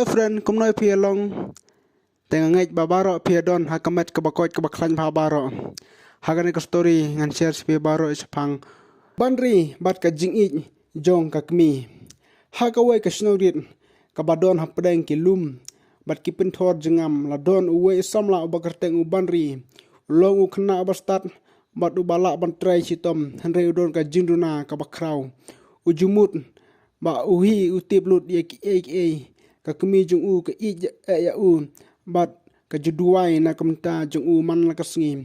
Friend, kum noi pia long tengah babaro pia don hakamet kebakot kebaklan babaro. Hagan ka story ngan share pia baro isapang banri bat ka jing jong kakmi. Hakawai ka snowrit kabadon hapdeng kilum bat kipin thor jengam ladon uwe samla ubakarteng ubanri long ukna abastat bat ubala bantrai sitom hanre udon ka jinduna kabakrau ujumut ba uhi utiplut yek kakmi jung u ka ya u bat ka juduai na kamta jung u man la kasngi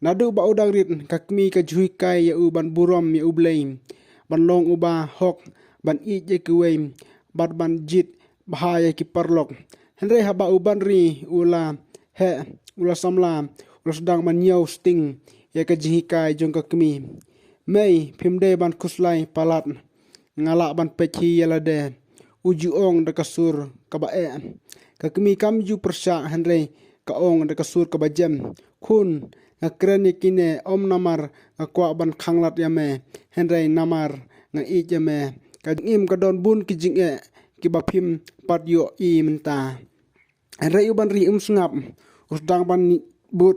nadu ba udang rit kakmi ka jui kai ya u ban burom ya u blame ban long uba hok ban je kuwe bat ban jit bahaya ki parlok henre haba u ban ri ula ula samla ula sedang man nyau sting ya ka jui kai jung kakmi mei phimde ban kuslai palat ngala ban pechi yalade uju ong da kasur kabae kakmi kamju persya henre ka ong da kasur kabajem kun ngakreni kine om namar ngakwa ban khanglat yame henre namar nga ijame kadingim kadon bun kijinge kibapim pat yo I menta henre uban ri sngap usdang ban but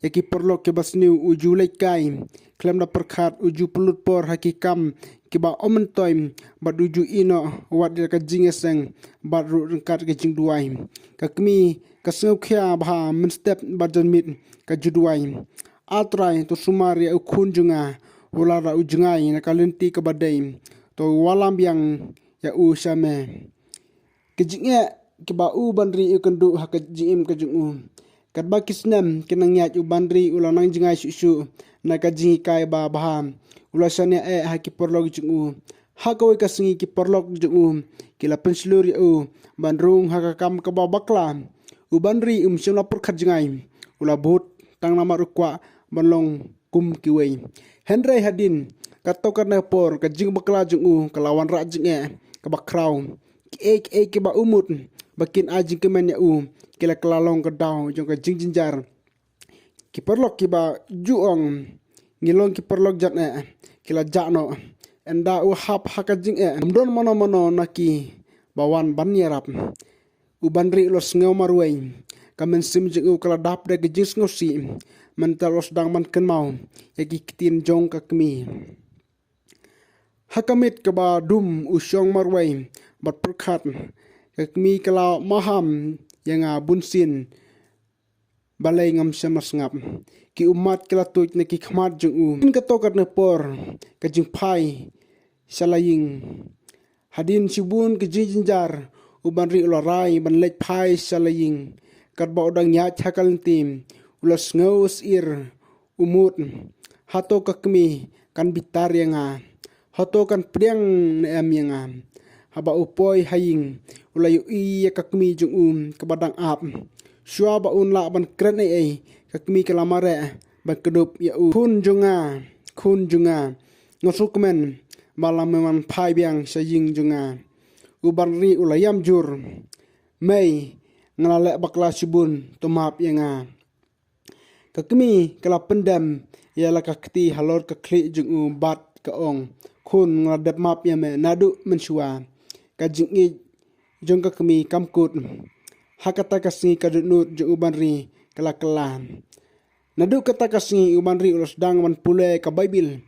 yaki perlo ke basniu uju lekai klem da perkhat uju pelut por hakikam kiba omentoim baduju ino wat ka jingeseng badru rengkat ke jing duai kakmi kaseu khia bha min step bajon mit ka juduai atrai to sumari ukhun junga ulara ujungai na kalenti ka badai to walam yang ya usame kejinge kiba u bandri ikendu hakajim kejungu kadba kisnem kinangya ubandri ulanang jingai susu na kajing kai ba baham ulasane haki porlog jungu hakawi kasingi ki porlog jungu kila pensluri u bandrung hakakam ka babakla ubandri semla perkhat jingai ula bot tang nama rukwa banlong kum kiwei henry hadin katokan por kajing bakla jungu kelawan ra jinge ka bakrau ki ba umut bakin ajing kemen ya u kila kelalong kedau jong ka jinjar ki perlok ki ba juong ngilong ki perlok jat kila jakno enda u hap hakajing amdon mono naki bawan banyarap u bandri los ngeu marwei kamen sim jing u kala dap de gijis ngosi mental los dang man kenmau yaki kitin jong kakmi hakamit ka ba dum u syong marwei bat perkhat kakmi kala maham yang bunsin balai ngam semas ngap ki umat kala tuj na ki khmat jung in ka tokat na por ka jing phai salaying hadin sibun ki jinjar uban ri ularai ban lech phai salaying kat ba odang nya chakal tim ulas ngaus ir umut hato kakmi kan bitar yang hato kan priang na am yang haba upoi haying ulayu I kakmi jung kabadang ap syua ba un la ban kren kakmi kalamare ban kedup ya u kun junga ngosukmen malam meman pai biang saying junga uban ri ulayam jur mei ngalale bakla sibun tomap yang kakmi kala pendam ya la kakti halor kakli jung bat ka ong kun ngadap map ya me nadu mensua kajing jong kakmi kamkut hakata kasni kadunut jung ubanri kala nadu kata kasni ubanri ulos dang man pule ka bible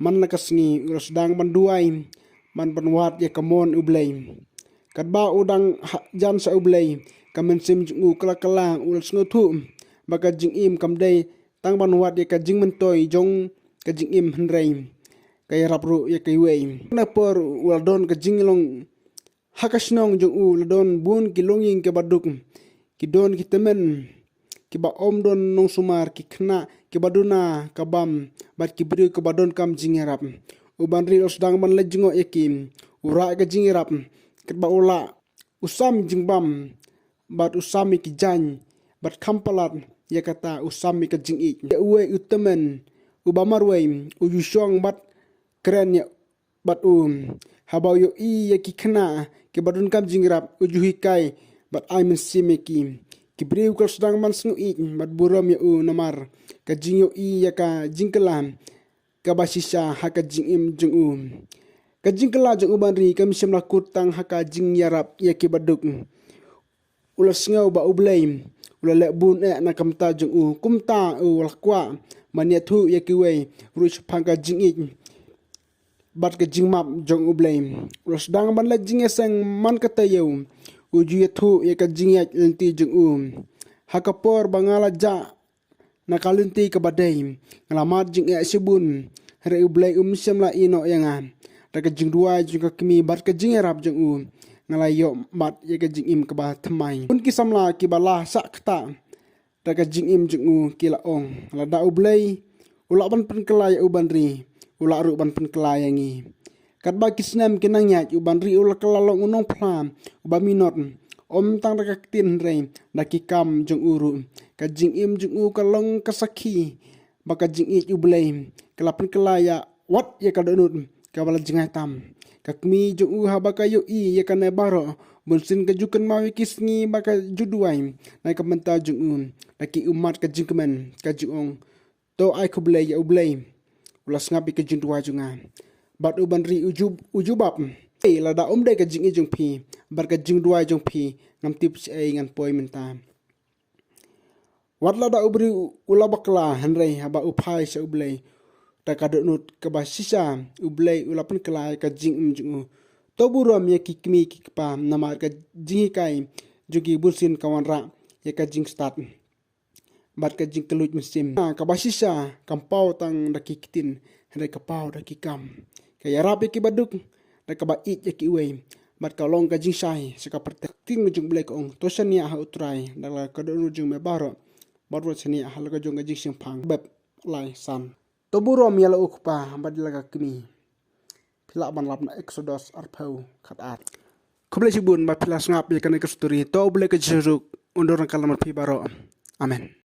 man na kasni ulos dang man duai man banwat ya kamon ublay kadba udang jan sa ublay kamen sim jung kala ulos ngotu baka jing im kamdai tang banwat ya kajing mentoy jong kajing im henrei kaya rapru ya kaiwei na por uladon kajing long hakasnong jung uladon bun kilonging ke baduk kidon kitemen kiba om don nong sumar kikna kibaduna kabam bat kibri kibadon kam jingerap uban ri osdang man lejingo yakim ura ka jingerap kitba ula usam jingbam bat usami kijan bat kampalat yakata usami ka jingi ya uwe utemen ubamarwe uyusyong bat keren ya bat habau yo I yakikna kibadun kam jingerap ujuhi kai bat ai mensimeki kibriu kal sedang man snu I bat buram ya namar ka jingyo I ya ka jingkelam ka basisa haka jingim jung ka jingkela jung uban ri kam semla kutang haka jing yarap ya kibaduk ulas ngau ba ublay ula le bun na kamta jung u kumta wal kwa mania thu ya kiwe ruch phanga jing bat ka jing map jong ublay ulas dang ban la jing sang man ka tayo uju ya thu ya ka jing ya lenti jung u hakapor bangala ja nakalunti ka badai ngalamat jing ya sibun re ublay siam la ino yanga daga jing dua jing ka kimi bat ka jing rap jung u ngalayo mat ya ka jing im ka ba thamai un ki samla ki bala sakta daga jing im jung u ki la ong la da ublay ula ban pen kelay uban ri ula ru ban pen kelay yangi kat ba kisnam kinang ya uban ri ula kelalong unong plam uba minot om tang daga tin re da ki kam jung uru ka jing im jung u kalong kasaki baka jing i ublay kelapan kelaya wat ya ka donut ka bala jingai tam kakmi jung u habaka yo i ya kana baro bunsin ka jukan mawi kisngi baka juduai na ka menta jung un daki umat ka jingkemen ka jung to ai kublay ya ublay ulas ngapi ka jing dua junga bat uban ri ujubab la da umde ka jing i jung pi bar ka jing dua jung pi ngam tips ai ngan poi menta wat la da ubri ulabakla hanrei haba upai sa ublay ta ka donut ka ba sisa ublay ulapan kelai ka jing jung to buram ya kikmi kikpa namar ka jing kai jugi bulsin kawan ra ya ka jing start bat ka jing kelut musim ka ba sisa kampau tang da kikitin hanrei ka pau da kikam ka ya rapi ki baduk da ka ba it ya ki we bat ka long ka jing sai sa ka pertek ting jung ublay ka ong to sania ha utrai da la ka donut jung me baro barwa sania ha la ka jung ka jing sing phang beb lai san Toburom yala ukpa badilaga kini pila ban lapna Exodus arpau khatat kublai sibun ba pila ngap ya kana kasturi to blai ka jeruk undur kalamat pi baro amen.